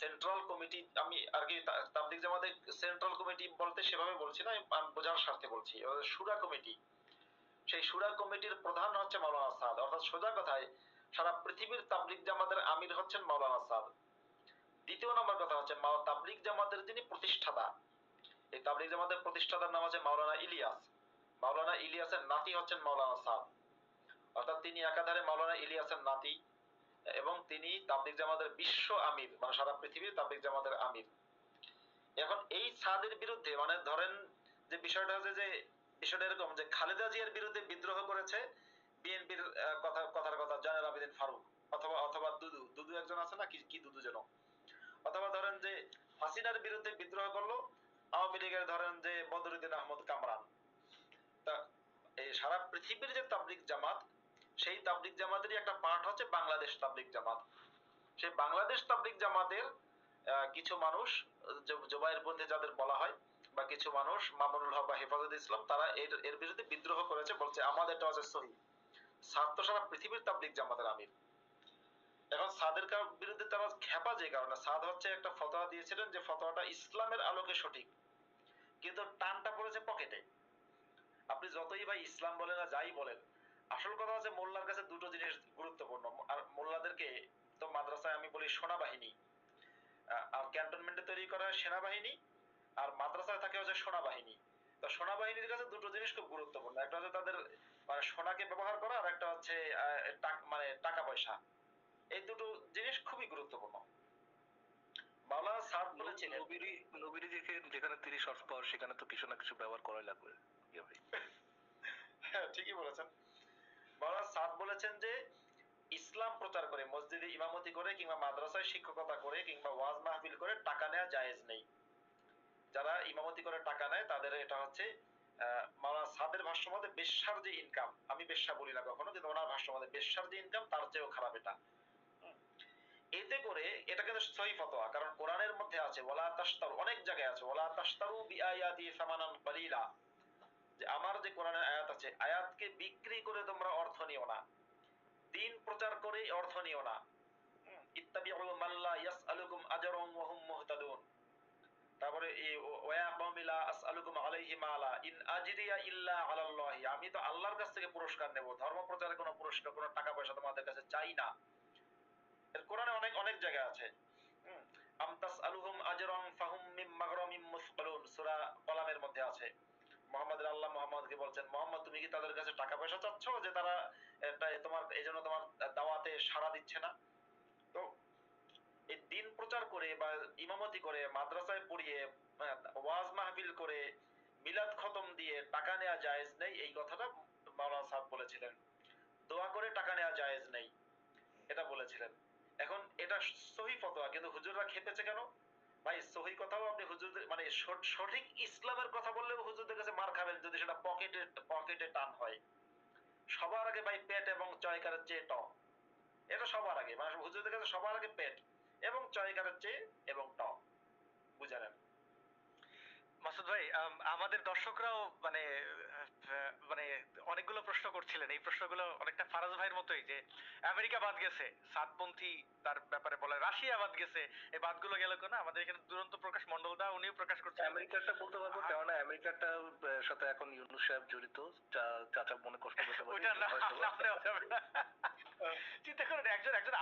Central committee, আমি আর কি তাবলিগ জামাতের সেন্ট্রাল কমিটি বলতে সেভাবে বলছি না, আমি বোঝার স্বার্থে বলছি, শুরা কমিটি, সেই শুরা কমিটির প্রধান হচ্ছে মাওলানা সাদ। অর্থাৎ সোজা কথায় সারা পৃথিবীর তাবলিগ জামাতের আমির হচ্ছেন মাওলানা সাদ। দ্বিতীয় নম্বর কথা হচ্ছে তাবলিগ জামাতের যিনি প্রতিষ্ঠাতা, এই তাবলিগ জামাতের প্রতিষ্ঠাতার নাম হচ্ছে মাওলানা ইলিয়াস। মাওলানা ইলিয়াসের নাতি হচ্ছেন মাওলানা সাদ। অর্থাৎ তিনি একাধারে মাওলানা ইলিয়াসের নাতি এবং তিনি তাবলিগ জামাতের বিশ্ব আমির, মানে সারা পৃথিবীর তাবলিগ জামাতের আমির। এখন এই সাদের বিরুদ্ধে, মানে ধরেন যে বিষয়টা হচ্ছে যে বিষয়টা এরকম যে খালেদা জিয়ার বিরুদ্ধে বিদ্রোহ করেছে বিএনপির কথার কথা জয়নাল আবেদিন ফারুক, অথবা অথবা দুদু একজন আছে না, কি দুদু যেন, অথবা ধরেন যে হাসিনার বিরুদ্ধে বিদ্রোহ করলো আওয়ামী লীগের ধরেন যে বদরুদ্দিন আহমদ কামরান। তা এই সারা পৃথিবীর যে তাবলিগ জামাত, সেই তাবলিগ জামাতেরই একটা পার্ট হচ্ছে বাংলাদেশ তাবলিগ জামাত। সেই বাংলাদেশ তাবলিগ জামাতের কিছু মানুষ, জোবায়ের পন্থী যাদের বলা হয়, বা কিছু মানুষ মামুনুল হক বা হেফাজত ইসলাম, তারা এর বিরুদ্ধে বিদ্রোহ করেছে, বলছে আমাদেরটা হচ্ছে সহি। সাদ তো সারা পৃথিবীর তাবলিগ জামাতের আমির। এখন সাদের বিরুদ্ধে তারা খেপা যে কারণে, সাদ হচ্ছে একটা ফতোয়া দিয়েছিলেন যে ফতোয়াটা ইসলামের আলোকে সঠিক, কিন্তু টানটা পড়েছে পকেটে। আপনি যতই ভাই ইসলাম বলেন না যাই বলেন, আসল কথা হচ্ছে মোল্লার কাছে দুটো জিনিস গুরুত্বপূর্ণ। আর মোল্লাদেরকে তো মাদ্রাসায় আমি বলি সেনাবাহিনী, আর ক্যান্টনমেন্টে তৈরি করা হয় সেনাবাহিনী, আর মাদ্রাসায় থাকে হচ্ছে সোনাবাহিনী। তো সোনাবাহিনীর কাছে দুটো জিনিস খুব গুরুত্বপূর্ণ, একটা হচ্ছে তাদের মানে সোনাকে ব্যবহার করা, আর একটা হচ্ছে মানে টাকা পয়সা। এই দুটো জিনিস খুবই গুরুত্বপূর্ণ। মাওলানা সাদ বলেছিলেন নবীর যেখানে 30 হর্স পাওয়ার, সেখানে তো কিছু না কিছু ব্যবহার করাই লাগবে। হ্যাঁ, ঠিকই বলেছেন। মাওলানা সাদ বলেছেন যে ইসলাম প্রচার করে, মসজিদে ইমামতি করে কিংবা মাদ্রাসায় শিক্ষকতা করে কিংবা ওয়াজ মাহফিল করে টাকা নেওয়া জায়েজ নেই। যারা ইমামতি করে টাকা নেয় তাদের এটা হচ্ছে মাওলানা সাদের ভাষ্য মতে বেশ্যার যে ইনকাম, আমি বেশ্যা বলি না কখনো, কিন্তু ওনার ভাষ্য মতে বেশ্যার যে ইনকাম তার চেয়েও খারাপ এটা। এতে করে এটা কিন্তু সহিহ ফতোয়া, কারণ কোরআনের মধ্যে আছে ওয়ালা তাশতারু, অনেক জায়গায় আছে ওয়ালা তাশতারু বিআয়াতি সামানান কালিলা, যে আমার যে কোরআনের আয়াত আছে, আয়াতকে বিক্রি করে তোমরা অর্থ নিও না, দিন প্রচার করে অর্থ নিও না। ইত্তাবিউ মান লা ইয়াসআলুকুম আজরান ওয়া হুম মুহতাদুন। তারপরে ওয়া কওমি লা আসআলুকুম আলাইহি মালা ইন আজরিয়া ইল্লা আলাল্লাহ, আমি তো আল্লাহর কাছ থেকে পুরস্কার নেব, ধর্ম প্রচারে কোনো পুরস্কার, কোনো টাকা পয়সা তোমাদের কাছে চাই না। এর কোরআনে অনেক অনেক জায়গা আছে। আম তাসআলুহুম আজরান ফাহুম মিন মাগরামিম মুসকালুন, সূরা কলামের মধ্যে আছে। আল্লাহ মুহাম্মদকে বলছেন, মুহাম্মদ তুমি কি তাদের কাছে টাকা পয়সা চাচ্ছ যে তারা তোমার এইজন্য তোমার দাওয়াতে সাড়া দিচ্ছে না? তো এই দিন প্রচার করে বা ইমামতি করে মাদ্রাসায় পড়িয়ে ওয়াজ মাহফিল করে মিলাদ খতম দিয়ে টাকা নেওয়া জায়েজ নেই, এই কথাটা মাওলানা সাহেব বলেছিলেন। দোয়া করে টাকা নেওয়া জায়েজ নেই, এটা বলেছিলেন। এখন এটা সহি ফতোয়া, কিন্তু হুজুররা খেপেছে কেন? ভাই সহি কথাও আপনি হুজুরদের মানে সঠিক ইসলামের কথা বললেও হুজুরদের কাছে মার খাবেন যদি সেটা পকেটে টান হয়। সবার আগে ভাই পেট এবং চয়কারের চেয়ে টক, এটা সবার আগে, মানে হুজুরদের কাছে সবার আগে পেট এবং চয়কারের চেয়ে এবং টক, বুঝে নেন। মাসুদ ভাই, আমাদের দর্শকরাও মানে মানে অনেকগুলো প্রশ্ন করছিলেন, এই প্রশ্নগুলো অনেকটা ফারাজ ভাইয়ের মতোই, যে আমেরিকা বাদ গেছে সাতপন্থী তার ব্যাপারে বলে, রাশিয়া বাদ গেছে, এই বাদগুলো গেল কেন? আমাদের এখানে দুরন্ত প্রকাশ মন্ডল দা উনিও প্রকাশ করছেন আমেরিকাটা বলতে পারবো, কেননা আমেরিকাটার সাথে এখন ইউনূস সাহেব জড়িত, চাচা মনে কষ্ট করতে পারে, ওইটা নাম নেওয়া যাবে না। চিন্তা করেন একজন একজন